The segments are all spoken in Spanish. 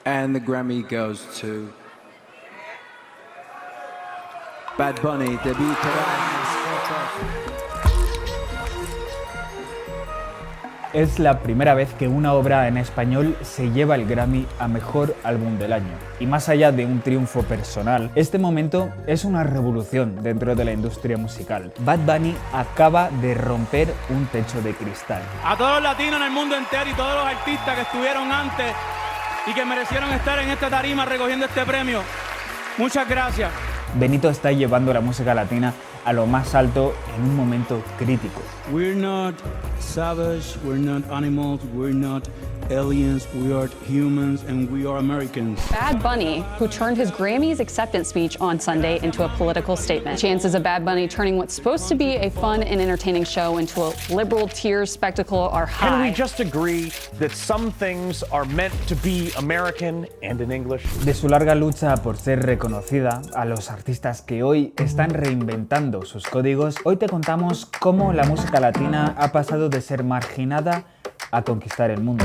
And the Grammy goes to Bad Bunny, debut Es la primera vez que una obra en español se lleva el Grammy a Mejor Álbum del Año. Y más allá de un triunfo personal, este momento es una revolución dentro de la industria musical. Bad Bunny acaba de romper un techo de cristal. A todos los latinos en el mundo entero y todos los artistas que estuvieron antes y que merecieron estar en esta tarima recogiendo este premio, muchas gracias. Benito está llevando la música latina a lo más alto en un momento crítico. We're not savage, we're not animals, we're not aliens, we are humans and we are Americans. Bad Bunny, who turned his Grammys acceptance speech on Sunday into a political statement. Chances of Bad Bunny turning what's supposed to be a fun and entertaining show into a liberal tears spectacle are high. Can we just agree that some things are meant to be American and in English? De su larga lucha por ser reconocida, a los artistas que hoy están reinventando sus códigos, hoy te contamos cómo la música latina ha pasado de ser marginada a conquistar el mundo.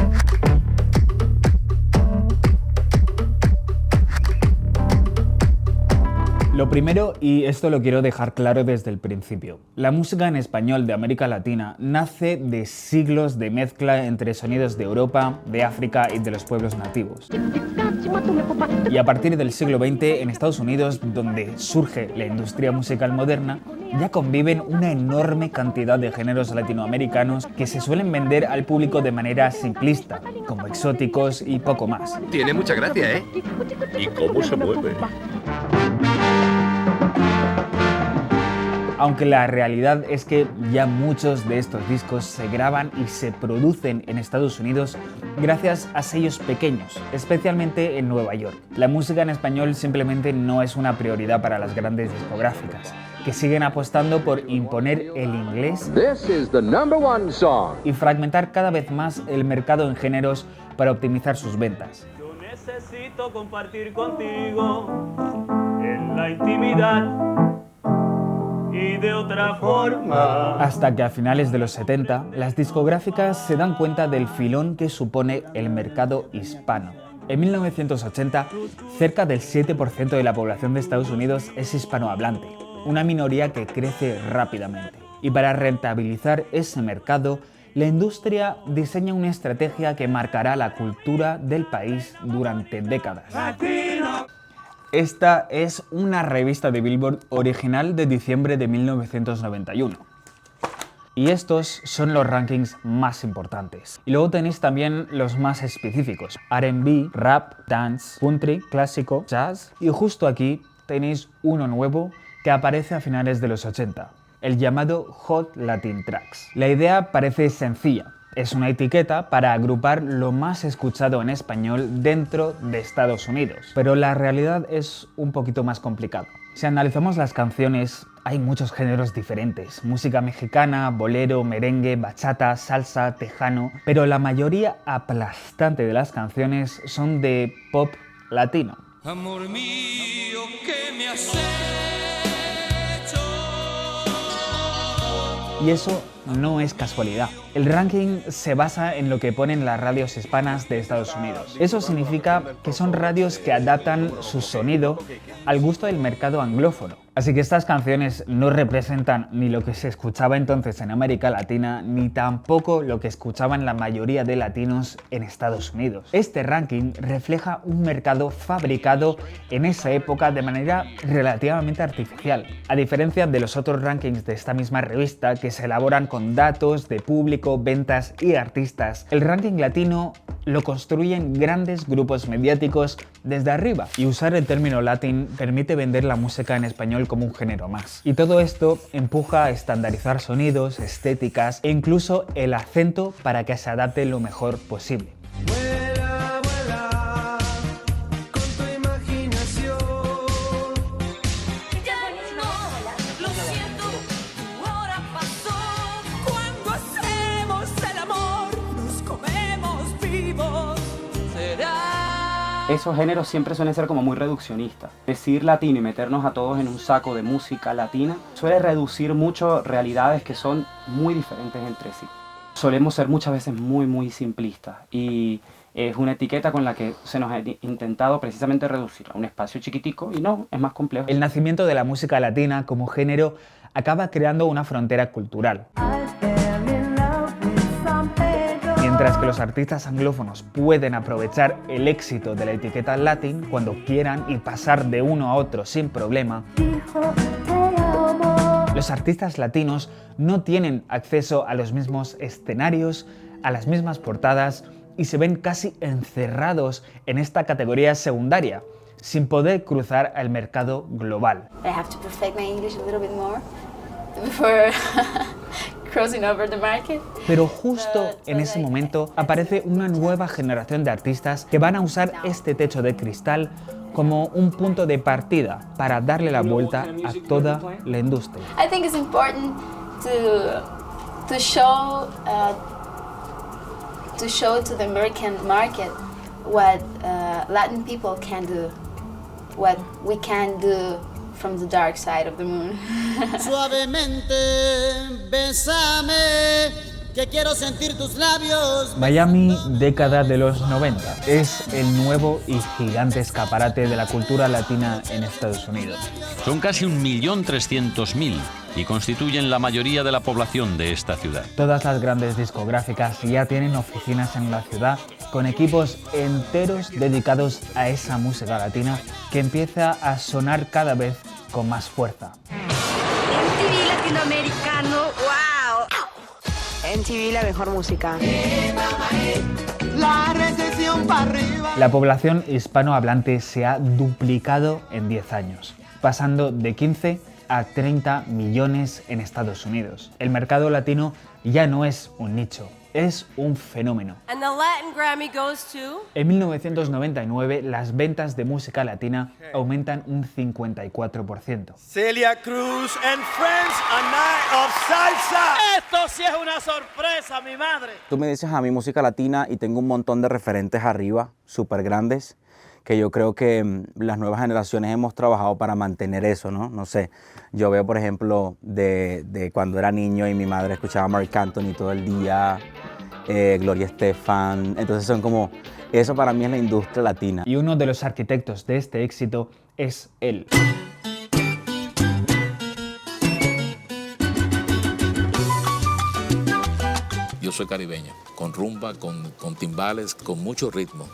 Lo primero, y esto lo quiero dejar claro desde el principio, la música en español de América Latina nace de siglos de mezcla entre sonidos de Europa, de África y de los pueblos nativos. Y a partir del siglo XX, en Estados Unidos, donde surge la industria musical moderna, ya conviven una enorme cantidad de géneros latinoamericanos que se suelen vender al público de manera simplista, como exóticos y poco más. Tiene mucha gracia, ¿eh? ¿Y cómo se mueve? Aunque la realidad es que ya muchos de estos discos se graban y se producen en Estados Unidos gracias a sellos pequeños, especialmente en Nueva York. La música en español simplemente no es una prioridad para las grandes discográficas, que siguen apostando por imponer el inglés y fragmentar cada vez más el mercado en géneros para optimizar sus ventas. Yo necesito compartir contigo en la intimidad y de otra forma. Hasta que a finales de los 70, las discográficas se dan cuenta del filón que supone el mercado hispano. En 1980, cerca del 7% de la población de Estados Unidos es hispanohablante, una minoría que crece rápidamente. Y para rentabilizar ese mercado, la industria diseña una estrategia que marcará la cultura del país durante décadas. Esta es una revista de Billboard original de diciembre de 1991. Y estos son los rankings más importantes. Y luego tenéis también los más específicos: R&B, rap, dance, country, clásico, jazz. Y justo aquí tenéis uno nuevo que aparece a finales de los 80, el llamado Hot Latin Tracks. La idea parece sencilla. Es una etiqueta para agrupar lo más escuchado en español dentro de Estados Unidos, pero la realidad es un poquito más complicada. Si analizamos las canciones, hay muchos géneros diferentes: música mexicana, bolero, merengue, bachata, salsa, tejano, pero la mayoría aplastante de las canciones son de pop latino. Amor mío, ¿qué me has hecho? Y eso no es casualidad. El ranking se basa en lo que ponen las radios hispanas de Estados Unidos. Eso significa que son radios que adaptan su sonido al gusto del mercado anglófono. Así que estas canciones no representan ni lo que se escuchaba entonces en América Latina, ni tampoco lo que escuchaban la mayoría de latinos en Estados Unidos. Este ranking refleja un mercado fabricado en esa época de manera relativamente artificial, a diferencia de los otros rankings de esta misma revista que se elaboran con datos de público, ventas y artistas. El ranking latino lo construyen grandes grupos mediáticos desde arriba, y usar el término Latin permite vender la música en español como un género más. Y todo esto empuja a estandarizar sonidos, estéticas e incluso el acento para que se adapte lo mejor posible. Vuela, vuela, con tu imaginación. Ya no, lo siento, tu hora pasó. Cuando hacemos el amor, nos comemos vivos. Será. Esos géneros siempre suelen ser como muy reduccionistas. Decir latino y meternos a todos en un saco de música latina suele reducir mucho realidades que son muy diferentes entre sí. Solemos ser muchas veces muy simplistas y Es una etiqueta con la que se nos ha intentado precisamente reducir a un espacio chiquitico y no, es más complejo. El nacimiento de la música latina como género acaba creando una frontera cultural. Mientras que los artistas anglófonos pueden aprovechar el éxito de la etiqueta Latin cuando quieran y pasar de uno a otro sin problema, los artistas latinos no tienen acceso a los mismos escenarios, a las mismas portadas y se ven casi encerrados en esta categoría secundaria, sin poder cruzar al mercado global. I have to perfect my English a little bit more before crossing over the market. Pero justo en ese momento aparece una nueva generación de artistas que van a usar este techo de cristal como un punto de partida para darle la vuelta a toda la industria. I think it's important to show to the American market what Latin people can do, what we can do from the dark side of the moon. Suavemente, bésame, que quiero sentir tus labios. Miami, década de los 90, es el nuevo y gigante escaparate de la cultura latina en Estados Unidos. Son casi 1.300.000 y constituyen la mayoría de la población de esta ciudad. Todas las grandes discográficas ya tienen oficinas en la ciudad con equipos enteros dedicados a esa música latina que empieza a sonar cada vez con más fuerza. MTV latinoamericano, wow. MTV, la mejor música. La recesión para arriba. La población hispanohablante se ha duplicado en 10 años, pasando de 15 a 30 millones en Estados Unidos. El mercado latino ya no es un nicho, es un fenómeno. And the Latin Grammy goes to... En 1999, las ventas de música latina aumentan un 54%. Celia Cruz and Friends, a Night of Salsa. Esto sí es una sorpresa, mi madre. Tú me dices a mí música latina y tengo un montón de referentes arriba, súper grandes, que yo creo que las nuevas generaciones hemos trabajado para mantener eso, ¿no? No sé, yo veo, por ejemplo, de cuando era niño y mi madre escuchaba a Marc Anthony todo el día, Gloria Estefan, entonces son como, eso para mí es la industria latina. Y uno de los arquitectos de este éxito es él. Yo soy caribeño, con rumba, con timbales, con mucho ritmo.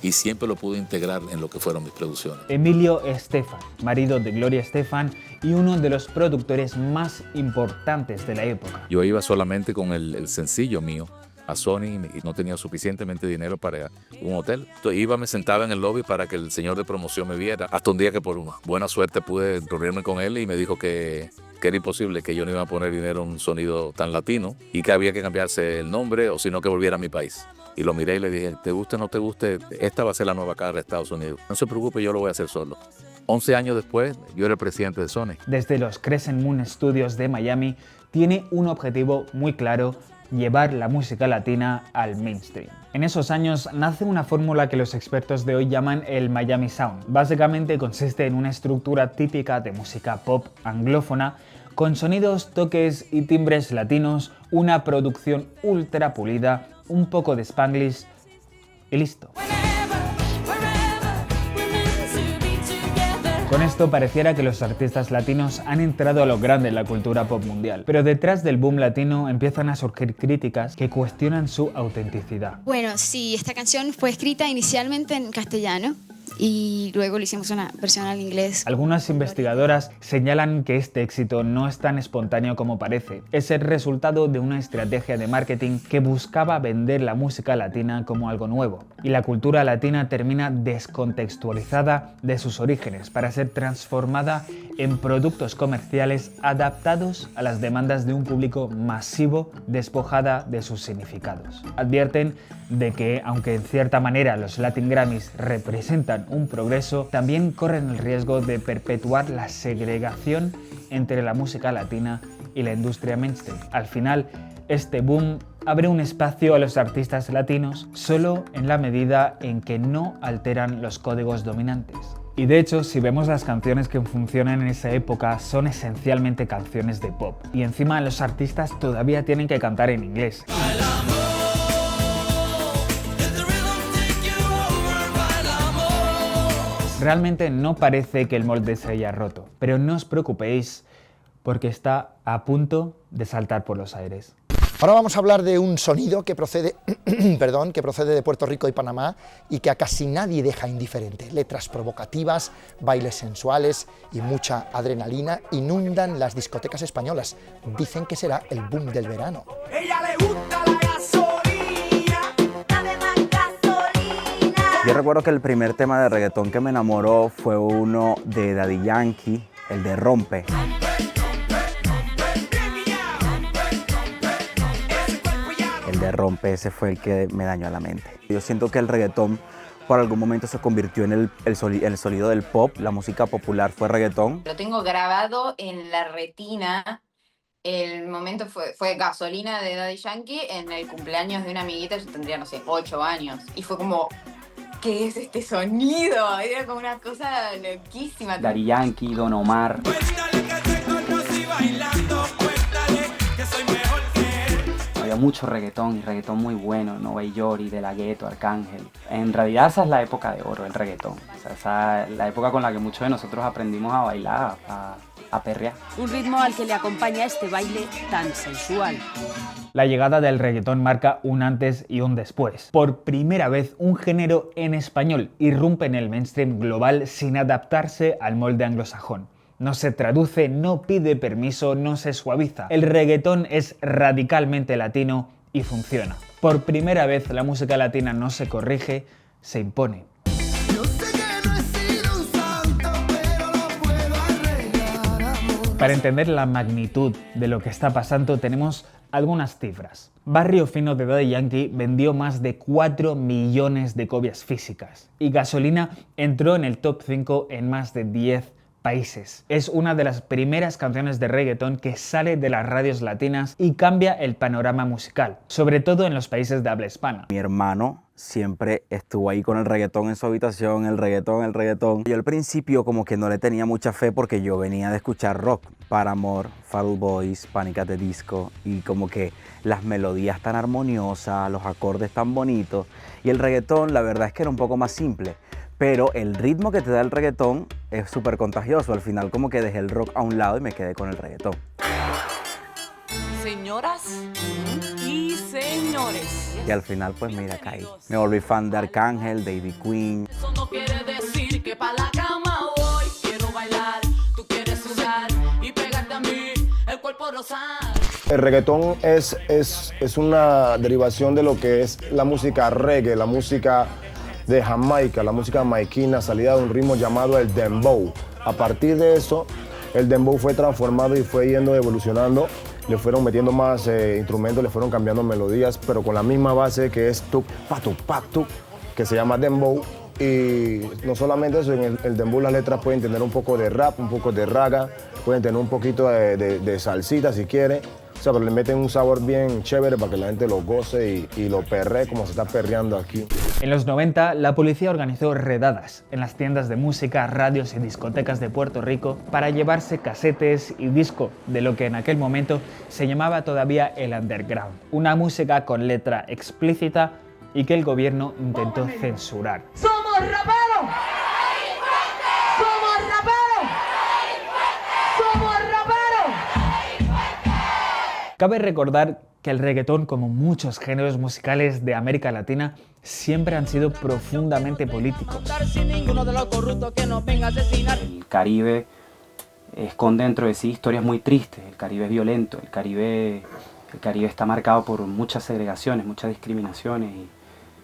Y siempre lo pude integrar en lo que fueron mis producciones. Emilio Estefan, marido de Gloria Estefan y uno de los productores más importantes de la época. Yo iba solamente con el sencillo mío a Sony y no tenía suficientemente dinero para un hotel. Entonces me sentaba en el lobby para que el señor de promoción me viera. Hasta un día que por buena suerte pude reunirme con él y me dijo que era imposible, que yo no iba a poner dinero en un sonido tan latino y que había que cambiarse el nombre o sino que volviera a mi país. Y lo miré y le dije, te guste o no te guste, esta va a ser la nueva cara de Estados Unidos. No se preocupe, yo lo voy a hacer solo. 11 años después, yo era el presidente de Sony. Desde los Crescent Moon Studios de Miami, tiene un objetivo muy claro: llevar la música latina al mainstream. En esos años nace una fórmula que los expertos de hoy llaman el Miami Sound. Básicamente consiste en una estructura típica de música pop anglófona, con sonidos, toques y timbres latinos, una producción ultra pulida, un poco de Spanglish y listo. Con esto pareciera que los artistas latinos han entrado a lo grande en la cultura pop mundial, pero detrás del boom latino empiezan a surgir críticas que cuestionan su autenticidad. Bueno, sí, esta canción fue escrita inicialmente en castellano y luego le hicimos una versión al inglés. Algunas investigadoras señalan que este éxito no es tan espontáneo como parece. Es el resultado de una estrategia de marketing que buscaba vender la música latina como algo nuevo. Y la cultura latina termina descontextualizada de sus orígenes para ser transformada en productos comerciales adaptados a las demandas de un público masivo, despojada de sus significados. Advierten de que, aunque en cierta manera los Latin Grammys representan un progreso, también corren el riesgo de perpetuar la segregación entre la música latina y la industria mainstream. Al final, este boom abre un espacio a los artistas latinos solo en la medida en que no alteran los códigos dominantes. Y de hecho, si vemos las canciones que funcionan en esa época, son esencialmente canciones de pop. Y encima los artistas todavía tienen que cantar en inglés. Realmente no parece que el molde se haya roto, pero no os preocupéis porque está a punto de saltar por los aires. Ahora vamos a hablar de un sonido que procede, que procede de Puerto Rico y Panamá y que a casi nadie deja indiferente. Letras provocativas, bailes sensuales y mucha adrenalina inundan las discotecas españolas. Dicen que será el boom del verano. Ella le gusta la gasolina, dame más gasolina. Yo recuerdo que el primer tema de reggaetón que me enamoró fue uno de Daddy Yankee, el de Rompe. El de Rompe, ese fue el que me dañó la mente. Yo siento que el reggaetón por algún momento se convirtió en el sonido del pop, la música popular fue reggaetón. Lo tengo grabado en la retina. El momento fue Gasolina de Daddy Yankee en el cumpleaños de una amiguita. Yo tendría, no sé, 8 años. Y fue como, ¿qué es este sonido? Era como una cosa loquísima. Daddy Yankee, Don Omar. Había mucho reggaetón y reggaetón muy bueno, Nova York y De La Ghetto, Arcángel. En realidad esa es la época de oro, el reggaetón. O sea, esa es la época con la que muchos de nosotros aprendimos a bailar, a perrear. Un ritmo al que le acompaña este baile tan sensual. La llegada del reggaetón marca un antes y un después. Por primera vez, un género en español irrumpe en el mainstream global sin adaptarse al molde anglosajón. No se traduce, no pide permiso, no se suaviza. El reggaetón es radicalmente latino y funciona. Por primera vez la música latina no se corrige, se impone. Para entender la magnitud de lo que está pasando tenemos algunas cifras. Barrio Fino de Daddy Yankee vendió más de 4 millones de copias físicas y Gasolina entró en el top 5 en más de 10 países. Es una de las primeras canciones de reggaetón que sale de las radios latinas y cambia el panorama musical, sobre todo en los países de habla hispana. Mi hermano siempre estuvo ahí con el reggaetón en su habitación, el reggaetón. Yo al principio como que no le tenía mucha fe porque yo venía de escuchar rock, Paramore, Fall Out Boys, Panic! At the Disco, y como que las melodías tan armoniosas, los acordes tan bonitos, y el reggaetón la verdad es que era un poco más simple. Pero el ritmo que te da el reggaetón es súper contagioso. Al final como que dejé el rock a un lado y me quedé con el reggaetón. Señoras y señores. Y al final pues mira, caí. Me volví fan de Arcángel, de Ivy Queen. Eso no quiere decir que pa' la cama voy. Quiero bailar, tú quieres sudar y pegarte a mí, el cuerpo rosado. El reggaetón es una derivación de lo que es la música reggae, la música de Jamaica, la música jamaiquina, salida de un ritmo llamado el dembow. A partir de eso, el dembow fue transformado y fue yendo evolucionando. Le fueron metiendo más instrumentos, le fueron cambiando melodías, pero con la misma base que es tuk, pa, tuk, que se llama dembow. Y no solamente eso, en el dembow las letras pueden tener un poco de rap, un poco de raga, pueden tener un poquito de salsita si quiere. O sea, pero le meten un sabor bien chévere para que la gente lo goce y lo perree como se está perreando aquí. En los 90, la policía organizó redadas en las tiendas de música, radios y discotecas de Puerto Rico para llevarse casetes y disco de lo que en aquel momento se llamaba todavía el underground. Una música con letra explícita y que el gobierno intentó censurar. ¡Somos raperos! ¡Somos raperos! ¡Somos raperos! Cabe recordar que el reggaetón, como muchos géneros musicales de América Latina, siempre han sido profundamente políticos. El Caribe esconde dentro de sí historias muy tristes, el Caribe es violento, el Caribe está marcado por muchas segregaciones, muchas discriminaciones y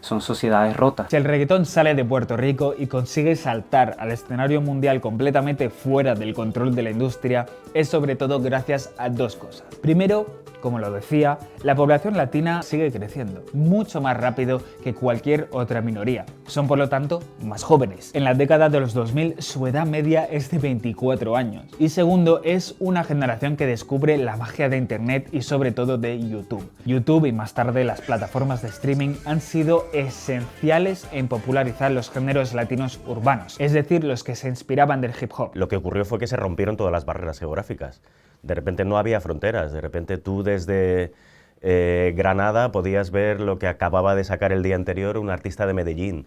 son sociedades rotas. Si el reggaetón sale de Puerto Rico y consigue saltar al escenario mundial completamente fuera del control de la industria, es sobre todo gracias a dos cosas. Primero, como lo decía, la población latina sigue creciendo, mucho más rápido que cualquier otra minoría. Son por lo tanto más jóvenes. En la década de los 2000 su edad media es de 24 años. Y segundo, es una generación que descubre la magia de Internet y sobre todo de YouTube. YouTube y más tarde las plataformas de streaming han sido esenciales en popularizar los géneros latinos urbanos, es decir, los que se inspiraban del hip hop. Lo que ocurrió fue que se rompieron todas las barreras geográficas. De repente no había fronteras, de repente tú desde Granada podías ver lo que acababa de sacar el día anterior un artista de Medellín.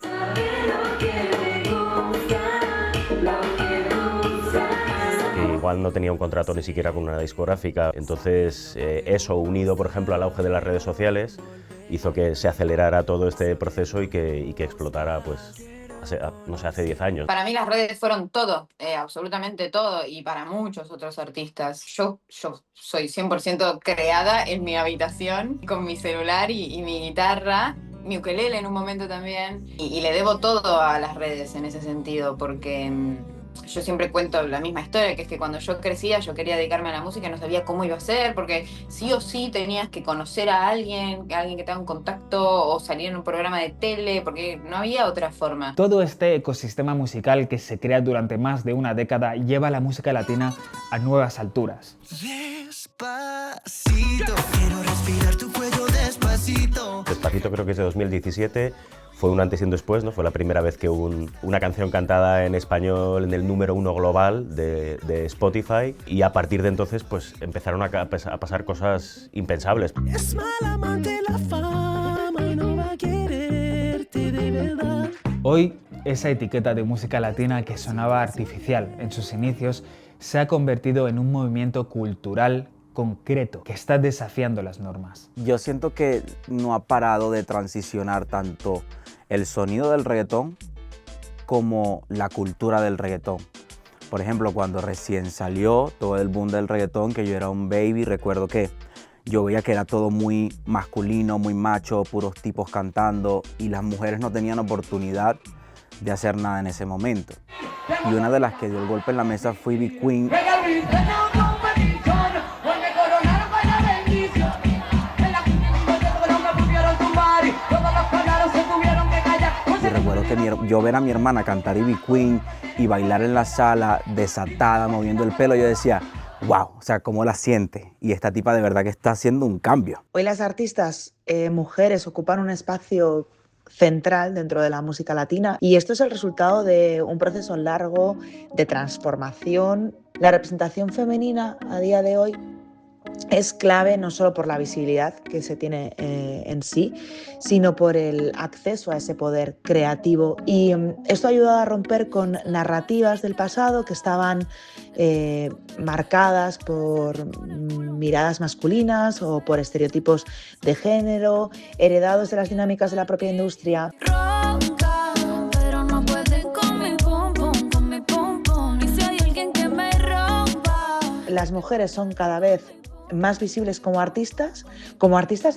igual no tenía un contrato ni siquiera con una discográfica. Entonces eso, unido por ejemplo al auge de las redes sociales, hizo que se acelerara todo este proceso y que explotara, pues, hace 10 años. Para mí las redes fueron todo, absolutamente todo, y para muchos otros artistas. Yo soy 100% creada en mi habitación, con mi celular y mi guitarra, mi ukelele en un momento también, y le debo todo a las redes en ese sentido, porque yo siempre cuento la misma historia, que es que cuando yo crecía yo quería dedicarme a la música y no sabía cómo iba a ser, porque sí o sí tenías que conocer a alguien que te haga un contacto o salir en un programa de tele, porque no había otra forma. Todo este ecosistema musical que se crea durante más de una década lleva a la música latina a nuevas alturas. Despacito, quiero respirar tu cuello despacito. Despacito creo que es de 2017, fue un antes y un después, ¿no? Fue la primera vez que una canción cantada en español en el número 1 global de Spotify, y a partir de entonces pues empezaron a pasar cosas impensables. Es mala amante la fama y no va a quererte de verdad. Hoy, esa etiqueta de música latina que sonaba artificial en sus inicios se ha convertido en un movimiento cultural concreto que está desafiando las normas. Yo siento que no ha parado de transicionar tanto el sonido del reggaetón como la cultura del reggaetón. Por ejemplo, cuando recién salió todo el boom del reggaetón, que yo era un baby, recuerdo que yo veía que era todo muy masculino, muy macho, puros tipos cantando, y las mujeres no tenían oportunidad de hacer nada en ese momento. Y una de las que dio el golpe en la mesa fue Ivy Queen. Y recuerdo que yo ver a mi hermana cantar Ivy Queen y bailar en la sala desatada, moviendo el pelo, yo decía, wow, o sea, cómo la siente. Y esta tipa de verdad que está haciendo un cambio. Hoy las artistas mujeres ocupan un espacio central dentro de la música latina, y esto es el resultado de un proceso largo de transformación. La representación femenina a día de hoy es clave no solo por la visibilidad que se tiene en sí, sino por el acceso a ese poder creativo, y esto ha ayudado a romper con narrativas del pasado que estaban marcadas por miradas masculinas o por estereotipos de género heredados de las dinámicas de la propia industria. Ronca, pero no pueden con mi pum pum, y si hay alguien que me rompa. Las mujeres son cada vez más visibles como artistas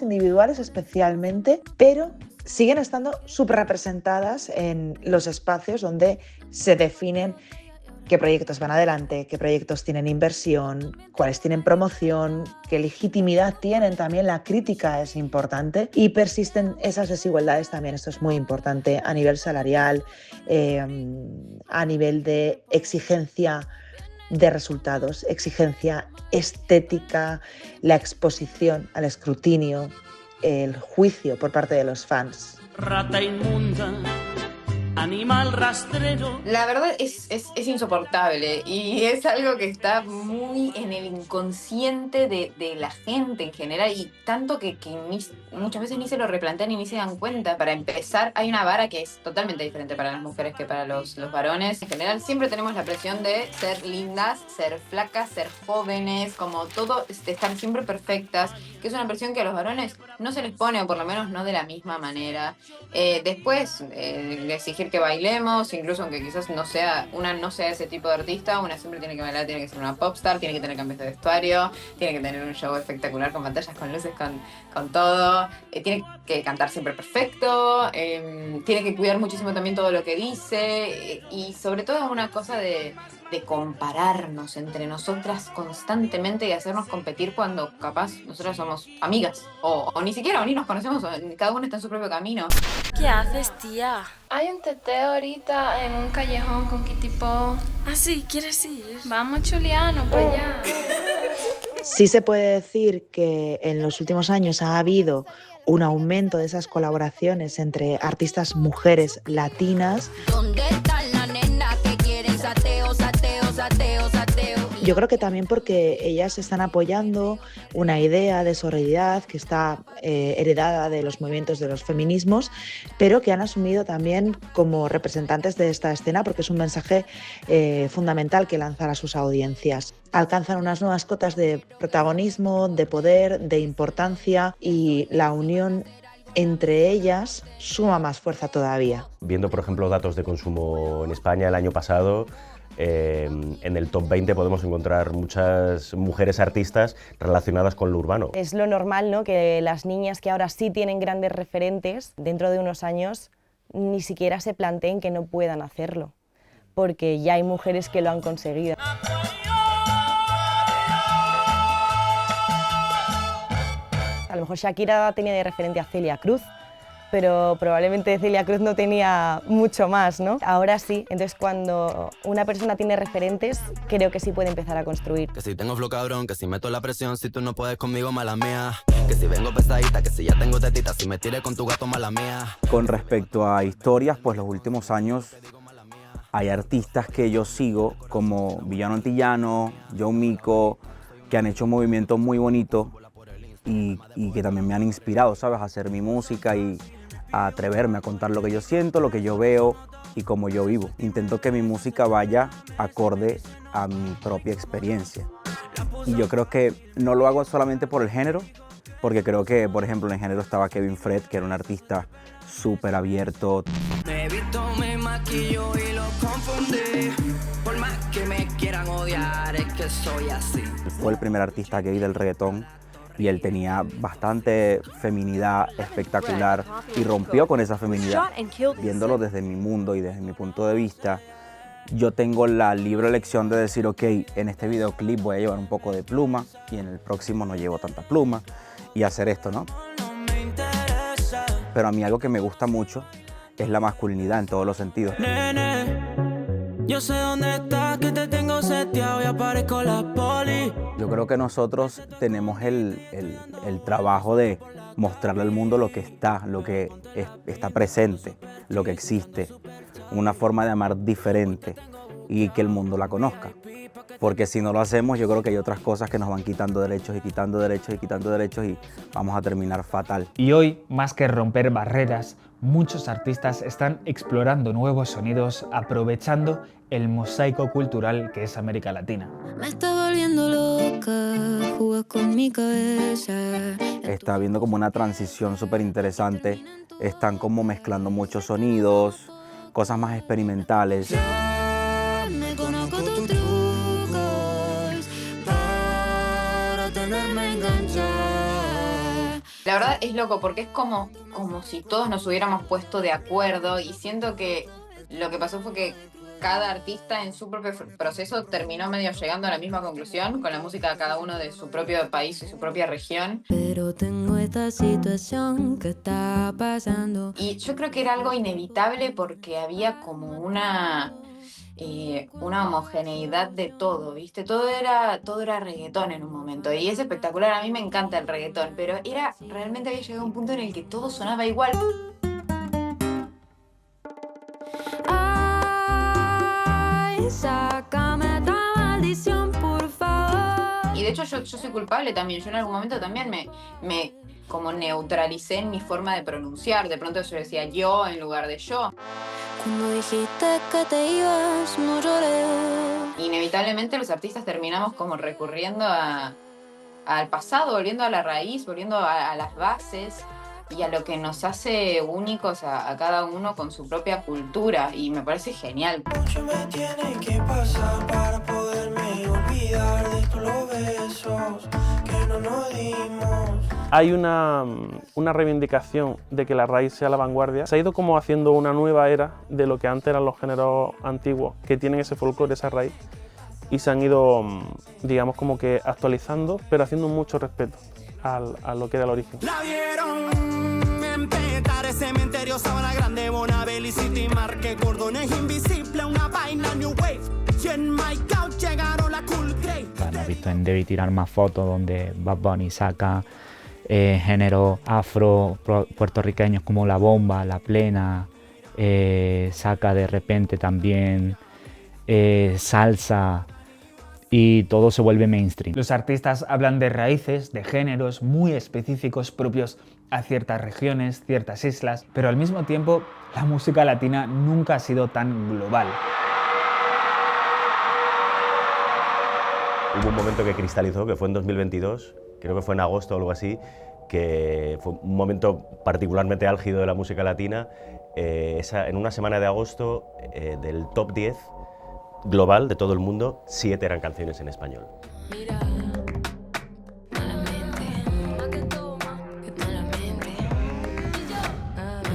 individuales especialmente, pero siguen estando subrepresentadas en los espacios donde se definen qué proyectos van adelante, qué proyectos tienen inversión, cuáles tienen promoción, qué legitimidad tienen. También la crítica es importante y persisten esas desigualdades también. Esto es muy importante a nivel salarial, a nivel de exigencia de resultados, exigencia estética, la exposición al escrutinio, el juicio por parte de los fans. Rata inmunda, animal rastrero. La verdad es insoportable, y es algo que está muy en el inconsciente de la gente en general, y tanto que muchas veces ni se lo replantean y ni se dan cuenta. Para empezar, hay una vara que es totalmente diferente para las mujeres que para los varones. En general siempre tenemos la presión de ser lindas, ser flacas, ser jóvenes, como todo, estar siempre perfectas, que es una presión que a los varones no se les pone, o por lo menos no de la misma manera. Después, exigir que bailemos, incluso aunque quizás no sea ese tipo de artista, una siempre tiene que bailar, tiene que ser una popstar, tiene que tener cambios de vestuario, tiene que tener un show espectacular con pantallas, con luces, con todo, tiene que cantar siempre perfecto, tiene que cuidar muchísimo también todo lo que dice, y sobre todo una cosa de compararnos entre nosotras constantemente y hacernos competir cuando capaz nosotras somos amigas o ni siquiera, o ni nos conocemos, o cada uno está en su propio camino. ¿Qué haces, tía? Hay un teteo ahorita en un callejón con Kitty Po. Ah, sí, ¿quieres ir? Vamos, Chuliano, para allá. Sí se puede decir que en los últimos años ha habido un aumento de esas colaboraciones entre artistas mujeres latinas. ¿Dónde está la nena que quieren sateo, sateo, sateo, sateo? Yo creo que también porque ellas están apoyando una idea de sororidad que está heredada de los movimientos de los feminismos, pero que han asumido también como representantes de esta escena porque es un mensaje fundamental que lanzar a sus audiencias. Alcanzan unas nuevas cotas de protagonismo, de poder, de importancia, y la unión entre ellas suma más fuerza todavía. Viendo, por ejemplo, datos de consumo en España el año pasado, en el top 20 podemos encontrar muchas mujeres artistas relacionadas con lo urbano. Es lo normal, ¿no?, que las niñas que ahora sí tienen grandes referentes, dentro de unos años ni siquiera se planteen que no puedan hacerlo, porque ya hay mujeres que lo han conseguido. A lo mejor Shakira tenía de referente a Celia Cruz, pero probablemente Celia Cruz no tenía mucho más, ¿no? Ahora sí, entonces cuando una persona tiene referentes, creo que sí puede empezar a construir. Que si tengo flow cabrón, que si meto la presión, si tú no puedes conmigo, mala mía. Que si vengo pesadita, que si ya tengo tetita, si me tires con tu gato, mala mía. Con respecto a historias, pues los últimos años hay artistas que yo sigo, como Villano Antillano, Joe Mico, que han hecho un movimiento muy bonito y que también me han inspirado, ¿sabes?, a hacer mi música y a atreverme a contar lo que yo siento, lo que yo veo y cómo yo vivo. Intento que mi música vaya acorde a mi propia experiencia. Y yo creo que no lo hago solamente por el género, porque creo que, por ejemplo, en el género estaba Kevin Fred, que era un artista súper abierto. Me visto, me maquillo y lo confundí. Por más que me quieran odiar, es que soy así. Fue el primer artista gay del reggaetón y él tenía bastante feminidad espectacular y rompió con esa feminidad. Viéndolo desde mi mundo y desde mi punto de vista, yo tengo la libre elección de decir, ok, en este videoclip voy a llevar un poco de pluma y en el próximo no llevo tanta pluma y hacer esto, ¿no? Pero a mí algo que me gusta mucho es la masculinidad en todos los sentidos. Nene, yo sé dónde estás, que te tengo seteado y aparezco la poli. Yo creo que nosotros tenemos el trabajo de mostrarle al mundo lo que está, lo que está presente, lo que existe, una forma de amar diferente y que el mundo la conozca. Porque si no lo hacemos, yo creo que hay otras cosas que nos van quitando derechos y quitando derechos y quitando derechos y vamos a terminar fatal. Y hoy, más que romper barreras, muchos artistas están explorando nuevos sonidos, aprovechando el mosaico cultural que es América Latina. Me está volviendo loca, jugas con mi cabeza. Está habiendo como una transición súper interesante, están como mezclando muchos sonidos, cosas más experimentales. Me conozco tus trucos para tenerme enganchada. La verdad es loco porque es como si todos nos hubiéramos puesto de acuerdo, y siento que lo que pasó fue que cada artista en su propio proceso terminó medio llegando a la misma conclusión con la música de cada uno de su propio país y su propia región. Pero tengo esta situación que está pasando. Y yo creo que era algo inevitable porque había como una homogeneidad de todo, ¿viste? Todo era reggaetón en un momento, y es espectacular. A mí me encanta el reggaetón, pero realmente había llegado a un punto en el que todo sonaba igual. Ay, sácame esta maldición, por favor. Y de hecho yo soy culpable también. Yo en algún momento también me como neutralicé en mi forma de pronunciar. De pronto yo decía yo en lugar de yo. Cuando dijiste que te ibas, no lloré. Inevitablemente los artistas terminamos como recurriendo al pasado, volviendo a la raíz, volviendo a las bases y a lo que nos hace únicos a cada uno con su propia cultura, y me parece genial. Mucho me tiene que pasar para poderme olvidar de todos los besos que no nos dimos. Hay una reivindicación de que la raíz sea la vanguardia. Se ha ido como haciendo una nueva era de lo que antes eran los géneros antiguos, que tienen ese folclore, esa raíz, y se han ido, digamos, como que actualizando, pero haciendo mucho respeto a lo que era el origen. La vieron en Petare, Cementerio, Sabana Grande, Bonabel y City Market, Cordones Invisible, una vaina New Wave. Y en My Couch llegaron la Cool Grey. Hemos visto en Debí Tirar Más Fotos, donde Bad Bunny saca géneros afro puertorriqueños como la bomba, la plena, saca de repente también salsa, y todo se vuelve mainstream. Los artistas hablan de raíces, de géneros muy específicos propios a ciertas regiones, ciertas islas, pero al mismo tiempo la música latina nunca ha sido tan global. Hubo un momento que cristalizó, que fue en 2022, creo que fue en agosto o algo así, que fue un momento particularmente álgido de la música latina. En una semana de agosto, del top 10 global de todo el mundo, 7 eran canciones en español.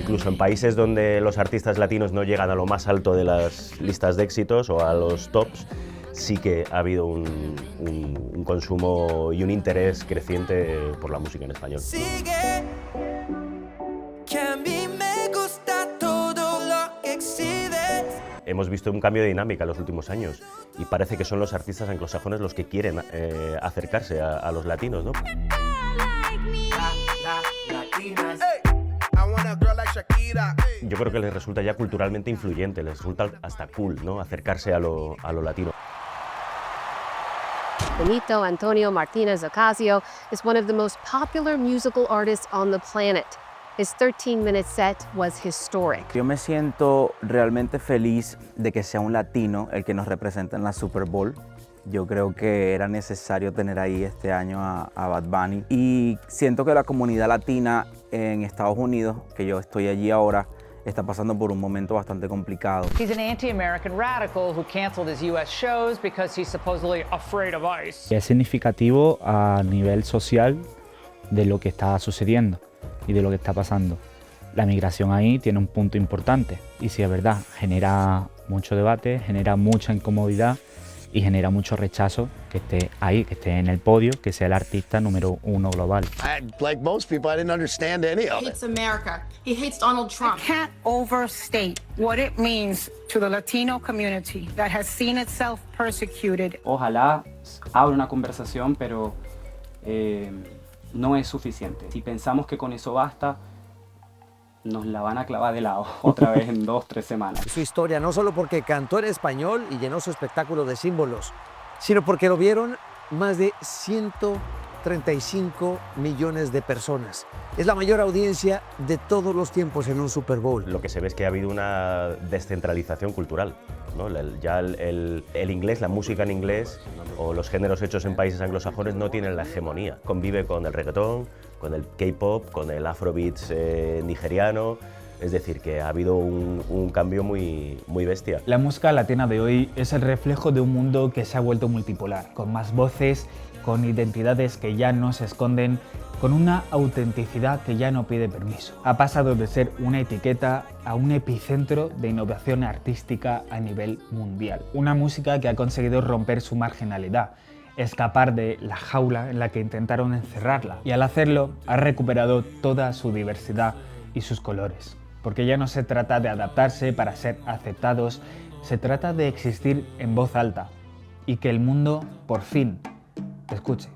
Incluso en países donde los artistas latinos no llegan a lo más alto de las listas de éxitos o a los tops, sí que ha habido un consumo y un interés creciente por la música en español. Sigue, que a mí me gusta todo lo que exhibes. Hemos visto un cambio de dinámica en los últimos años y parece que son los artistas anglosajones los que quieren acercarse a los latinos, ¿no? Yo creo que les resulta ya culturalmente influyente, les resulta hasta cool, ¿no? Acercarse a lo latino. Benito Antonio Martinez Ocasio is one of the most popular musical artists on the planet. His 13-minute set was historic. Yo me siento realmente feliz de que sea un latino el que nos representa en la Super Bowl. Yo creo que era necesario tener ahí este año a Bad Bunny. Y siento que la comunidad latina en Estados Unidos, que yo estoy allí ahora, está pasando por un momento bastante complicado. He's an anti-American radical who canceled his U.S. shows because he's supposedly afraid of ICE. Es significativo a nivel social de lo que está sucediendo y de lo que está pasando. La migración ahí tiene un punto importante y si es verdad, genera mucho debate, genera mucha incomodidad y genera mucho rechazo que esté ahí, que esté en el podio, que sea el artista número 1 global. Like most people, I didn't understand any of it. He hates America. He hates Donald Trump. I can't overstate what it means to the Latino community that has seen itself persecuted. Ojalá abra una conversación, pero no es suficiente. Si pensamos que con eso basta, nos la van a clavar de lado otra vez en 2-3 semanas. Su historia, no solo porque cantó en español y llenó su espectáculo de símbolos, sino porque lo vieron más de 135 millones de personas. Es la mayor audiencia de todos los tiempos en un Super Bowl. Lo que se ve es que ha habido una descentralización cultural, ¿no? Ya el inglés, la música en inglés o los géneros hechos en países anglosajones no tienen la hegemonía. Convive con el reggaetón, con el K-pop, con el afrobeats nigeriano. Es decir, que ha habido un cambio muy bestia. La música latina de hoy es el reflejo de un mundo que se ha vuelto multipolar, con más voces, con identidades que ya no se esconden, con una autenticidad que ya no pide permiso. Ha pasado de ser una etiqueta a un epicentro de innovación artística a nivel mundial. Una música que ha conseguido romper su marginalidad, escapar de la jaula en la que intentaron encerrarla, y al hacerlo ha recuperado toda su diversidad y sus colores. Porque ya no se trata de adaptarse para ser aceptados, se trata de existir en voz alta y que el mundo, por fin, te escuche.